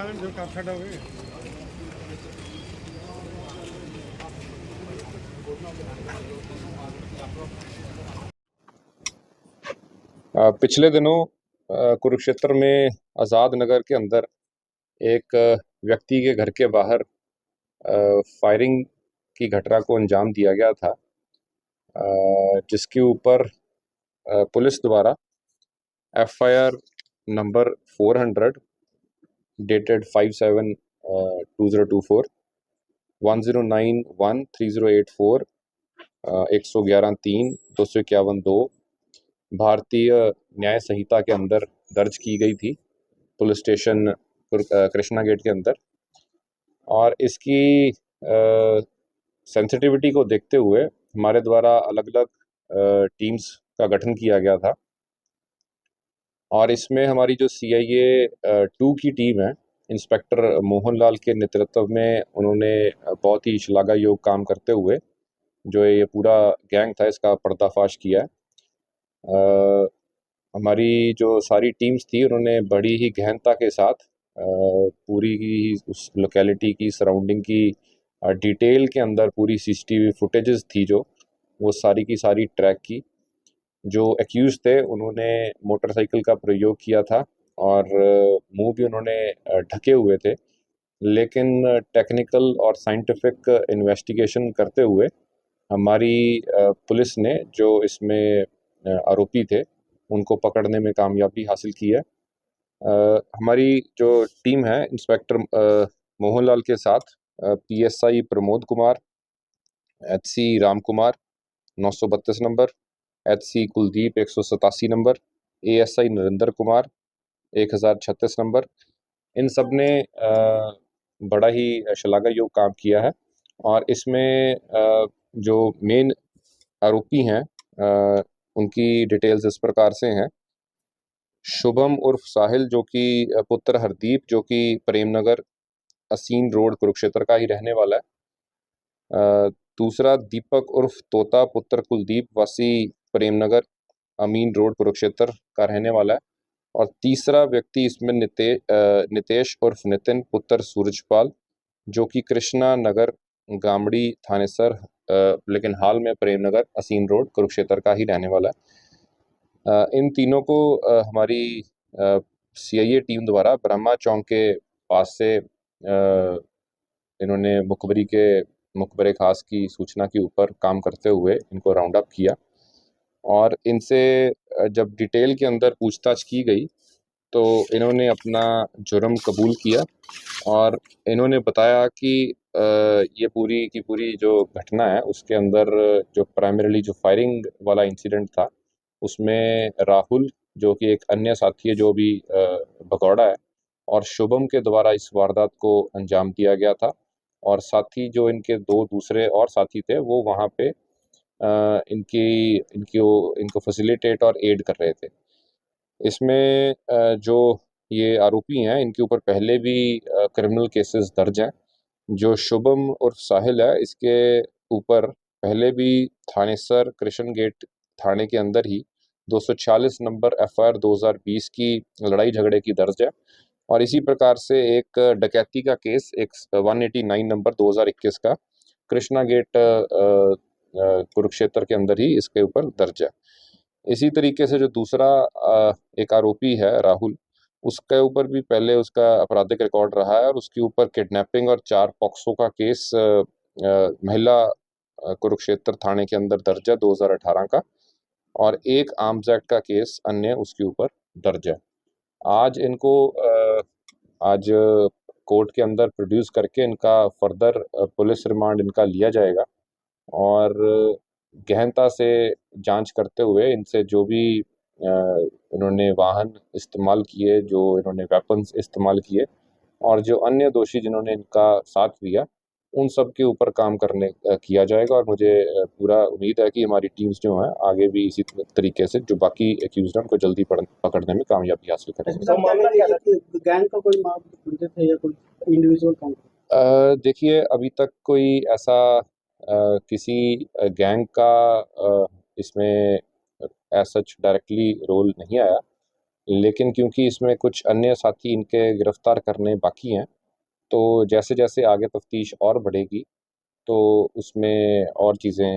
जो काम छड़ा हुए पिछले दिनों कुरुक्षेत्र में आज़ाद नगर के अंदर एक व्यक्ति के घर के बाहर फायरिंग की घटना को अंजाम दिया गया था, जिसके ऊपर पुलिस द्वारा एफआईआर नंबर 400 डेटेड 57/2024 10913084 111(3) 251(2) भारतीय न्याय संहिता के अंदर दर्ज की गई थी पुलिस स्टेशन कृष्णा गेट के अंदर। और इसकी सेंसिटिविटी को देखते हुए हमारे द्वारा अलग अलग टीम्स का गठन किया गया था। और इसमें हमारी जो CIA 2 की टीम है, इंस्पेक्टर मोहनलाल के नेतृत्व में, उन्होंने बहुत ही श्लाघायोग काम करते हुए जो ये पूरा गैंग था इसका पर्दाफाश किया है। हमारी जो सारी टीम्स थी उन्होंने बड़ी ही गहनता के साथ पूरी की उस लोकेलिटी की सराउंडिंग की डिटेल के अंदर पूरी CCTV फुटेजेस थी जो वो सारी की सारी ट्रैक की। जो एक्यूज थे उन्होंने मोटरसाइकिल का प्रयोग किया था और मुंह भी उन्होंने ढके हुए थे, लेकिन टेक्निकल और साइंटिफिक इन्वेस्टिगेशन करते हुए हमारी पुलिस ने जो इसमें आरोपी थे उनको पकड़ने में कामयाबी हासिल की है। हमारी जो टीम है, इंस्पेक्टर मोहनलाल के साथ PSI Pramod Kumar, HC Ram Kumar 932 number, HC Kuldeep 187 number, ASI Narendra Kumar 1036 number, इन सब ने बड़ा ही श्लाघायोग काम किया है। और इसमें जो मेन आरोपी हैं उनकी डिटेल्स इस प्रकार से हैं। शुभम उर्फ साहिल जो कि पुत्र हरदीप जो कि प्रेमनगर असीन रोड कुरुक्षेत्र का ही रहने वाला है। दूसरा दीपक उर्फ तोता पुत्र कुलदीप वासी प्रेमनगर अमीन रोड कुरुक्षेत्र का रहने वाला है। और तीसरा व्यक्ति इसमें नितेश उर्फ नितिन पुत्र सूरजपाल जो कि कृष्णा नगर गामड़ी थानेसर, लेकिन हाल में प्रेमनगर असीन रोड कुरुक्षेत्र का ही रहने वाला है। इन तीनों को हमारी CIA टीम द्वारा ब्रह्मा चौक के पास से इन्होंने मुखबरे खास की सूचना के ऊपर काम करते हुए इनको राउंड अप किया। और इनसे जब डिटेल के अंदर पूछताछ की गई तो इन्होंने अपना जुर्म कबूल किया और इन्होंने बताया कि ये पूरी की पूरी जो घटना है उसके अंदर जो प्राइमरीली जो फायरिंग वाला इंसिडेंट था उसमें राहुल जो कि एक अन्य साथी है जो भी भगौड़ा है, और शुभम के द्वारा इस वारदात को अंजाम दिया गया था। और साथी जो इनके दो दूसरे और साथी थे वो वहाँ पे इनको फैसिलिटेट और एड कर रहे थे। इसमें जो ये आरोपी हैं इनके ऊपर पहले भी क्रिमिनल केसेस दर्ज हैं। जो शुभम उर्फ साहिल है इसके ऊपर पहले भी थानेसर कृष्ण गेट थाने के अंदर ही 246 नंबर FIR 2020 की लड़ाई झगड़े की दर्ज है। और इसी प्रकार से एक डकैती का केस 189 नंबर 2021 का कृष्णा गेट कुरुक्षेत्र के अंदर ही इसके ऊपर दर्ज है। इसी तरीके से जो दूसरा एक आरोपी है राहुल, उसके ऊपर भी पहले उसका आपराधिक रिकॉर्ड रहा है और उसके ऊपर किडनैपिंग और 4 पॉक्सो का केस महिला कुरुक्षेत्र थाने के अंदर दर्ज है 2018 का, और एक आर्म्स एक्ट का केस अन्य उसके ऊपर दर्ज है। आज इनको आज कोर्ट के अंदर प्रोड्यूस करके इनका फर्दर पुलिस रिमांड इनका लिया जाएगा और गहनता से जांच करते हुए इनसे जो भी इन्होंने वाहन इस्तेमाल किए, जो इन्होंने वेपन्स इस्तेमाल किए और जो अन्य दोषी जिन्होंने इनका साथ दिया, उन सब के ऊपर काम किया जाएगा। और मुझे पूरा उम्मीद है कि हमारी टीम्स जो हैं आगे भी इसी तरीके से जो बाकी एक्यूज्ड हैं उनको जल्दी पकड़ने में कामयाबी हासिल करेंगे। गैंग का कोई मामला थे या कोई इंडिविजुअल काम? देखिए, अभी तक कोई ऐसा किसी गैंग का इसमें एज सच डायरेक्टली रोल नहीं आया। लेकिन क्योंकि इसमें कुछ अन्य साथी इनके गिरफ्तार करने बाकी हैं, तो जैसे जैसे आगे तफ्तीश और बढ़ेगी तो उसमें और चीज़ें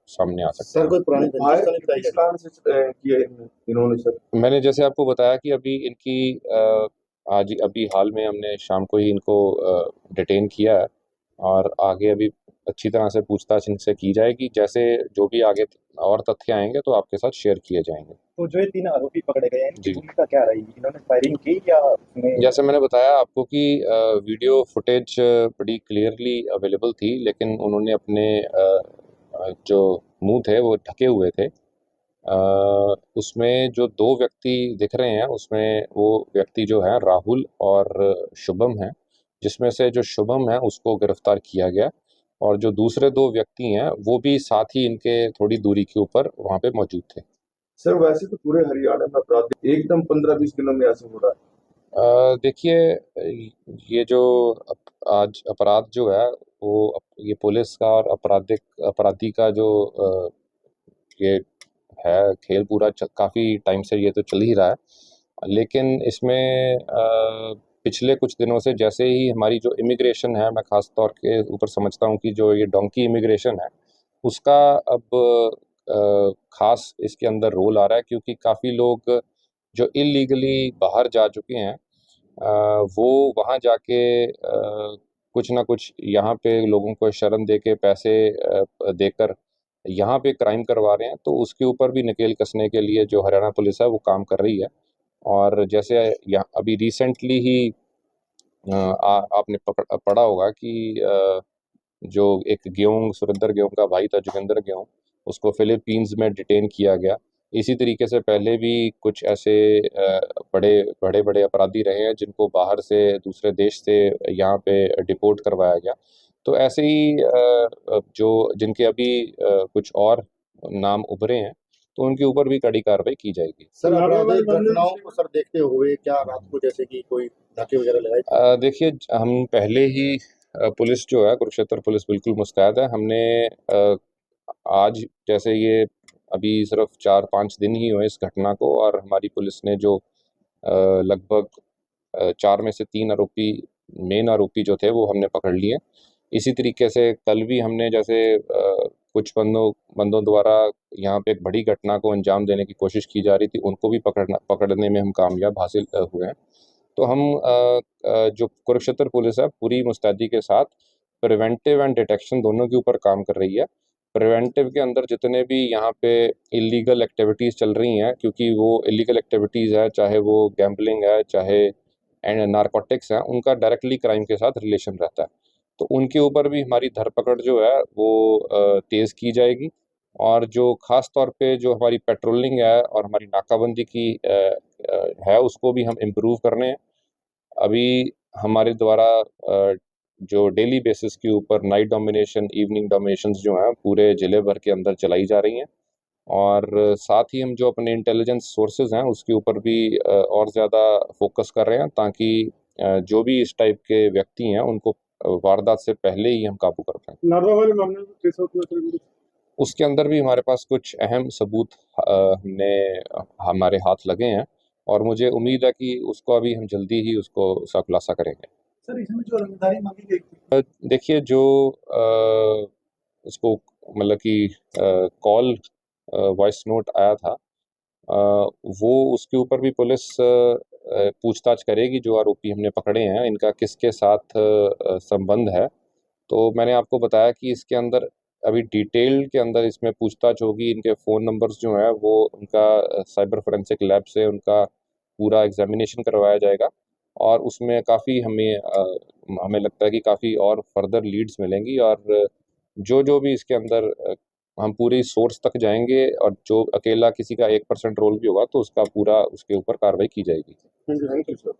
सामने आ सकती सर हैं। कोई पुरानी रंजिश तो नहीं बताई किस कारण से किया इन्होंने सर? मैंने जैसे आपको बताया कि अभी इनकी आज अभी हाल में हमने शाम को ही इनको डिटेन किया है और आगे अभी अच्छी तरह से पूछताछ इनसे की जाएगी। जैसे जो भी आगे और तथ्य आएंगे तो आपके साथ शेयर किए जाएंगे। तो जो ये 3 आरोपी पकड़े गए हैं इनकी जी। भूमिका क्या रही? इन्होंने फायरिंग की या उसमें जैसे मैंने बताया आपको कि वीडियो फुटेज बड़ी क्लियरली अवेलेबल थी, लेकिन उन्होंने अपने जो मुंह थे वो ढके हुए थे। उसमें जो 2 व्यक्ति दिख रहे हैं उसमें वो व्यक्ति जो हैं राहुल और शुभम हैं, जिसमें से जो शुभम है उसको गिरफ्तार किया गया और जो दूसरे 2 व्यक्ति हैं वो भी साथ ही इनके थोड़ी दूरी के ऊपर वहाँ पे मौजूद थे। सर वैसे तो पूरे हरियाणा में अपराध एकदम 15-20 दिनों में ऐसे हो रहा है। देखिए ये जो आज अपराध जो है वो ये पुलिस का और अपराधी का जो ये है खेल पूरा काफ़ी टाइम से ये तो चल ही रहा है, लेकिन इसमें पिछले कुछ दिनों से जैसे ही हमारी जो इमिग्रेशन है, मैं ख़ास तौर के ऊपर समझता हूँ कि जो ये डोंकी इमिग्रेशन है उसका अब ख़ास इसके अंदर रोल आ रहा है, क्योंकि काफ़ी लोग जो इल्लीगली बाहर जा चुके हैं वो वहाँ जाके कुछ ना कुछ यहाँ पे लोगों को शर्म दे के पैसे देकर यहाँ पे क्राइम करवा रहे हैं, तो उसके ऊपर भी नकेल कसने के लिए जो हरियाणा पुलिस है वो काम कर रही है। और जैसे यहाँ अभी रिसेंटली ही आपने पढ़ा होगा कि जो एक सुरेंद्र गेहूं का भाई था, जोगिंदर गेहूं, उसको फिलीपींस में डिटेन किया गया। इसी तरीके से पहले भी कुछ ऐसे बड़े बड़े अपराधी रहे हैं जिनको बाहर से दूसरे देश से यहाँ पे डिपोर्ट करवाया गया। तो ऐसे ही जो जिनके अभी कुछ और नाम उभरे हैं तो उनके ऊपर भी कड़ी कार्रवाई की जाएगी। सर आपराधिक घटनाओं को सर देखते हुए क्या रात को जैसे कि कोई नाके वगैरह लगाए? देखिए हम पहले ही पुलिस जो है, कुरुक्षेत्र पुलिस बिल्कुल मुस्तैद है। हमने आज जैसे ये अभी सिर्फ 4-5 दिन ही हुए इस घटना को और हमारी पुलिस ने जो लगभग 4 में से 3 आरोपी, मेन आरोपी जो थे वो हमने पकड़ लिए। इसी तरीके से कल भी हमने जैसे कुछ बंदों द्वारा यहाँ पे एक बड़ी घटना को अंजाम देने की कोशिश की जा रही थी, उनको भी पकड़ने में हम कामयाब हासिल हुए हैं। तो हम जो कुरुक्षेत्र पुलिस है पूरी मुस्तैदी के साथ प्रिवेंटिव एंड डिटेक्शन दोनों के ऊपर काम कर रही है। प्रिवेंटिव के अंदर जितने भी यहाँ पे इलीगल एक्टिविटीज़ चल रही हैं, क्योंकि वो इलीगल एक्टिविटीज़ है, चाहे वो गैम्बलिंग है, चाहे एंड नारकोटिक्स हैं, उनका डायरेक्टली क्राइम के साथ रिलेशन रहता है। तो उनके ऊपर भी हमारी धरपकड़ जो है वो तेज़ की जाएगी और जो ख़ास तौर पे जो हमारी पेट्रोलिंग है और हमारी नाकाबंदी की है उसको भी हम इम्प्रूव कर रहे हैं। अभी हमारे द्वारा जो डेली बेसिस के ऊपर नाइट डोमिनेशन, इवनिंग डोमिनेशंस जो हैं पूरे ज़िले भर के अंदर चलाई जा रही हैं और साथ ही हम जो अपने इंटेलिजेंस सोर्सेज़ हैं उसके ऊपर भी और ज़्यादा फोकस कर रहे हैं, ताकि जो भी इस टाइप के व्यक्ति हैं उनको वारदात से पहले ही हम काबू कर पाएँ। नारवा वाले मामले में केस आउट हुआ था। उसके अंदर भी हमारे पास कुछ अहम सबूत हमारे हाथ लगे हैं और मुझे उम्मीद है कि उसको अभी हम जल्दी ही उसका खुलासा करेंगे। सर इसमें जो रंगदारी मांगी गई थी, देखिए जो उसको मतलब कि कॉल वॉइस नोट आया था, वो उसके ऊपर भी पुलिस पूछताछ करेगी। जो आरोपी हमने पकड़े हैं इनका किसके साथ संबंध है। तो मैंने आपको बताया कि इसके अंदर अभी डिटेल के अंदर इसमें पूछताछ होगी। इनके फ़ोन नंबर्स जो हैं वो उनका साइबर फोरेंसिक लैब से उनका पूरा एग्जामिनेशन करवाया जाएगा और उसमें काफ़ी हमें लगता है कि काफ़ी और फर्दर लीड्स मिलेंगी और जो भी इसके अंदर हम पूरी सोर्स तक जाएंगे और जो अकेला किसी का 1% रोल भी होगा तो उसका पूरा उसके ऊपर कार्रवाई की जाएगी। Thank you sir.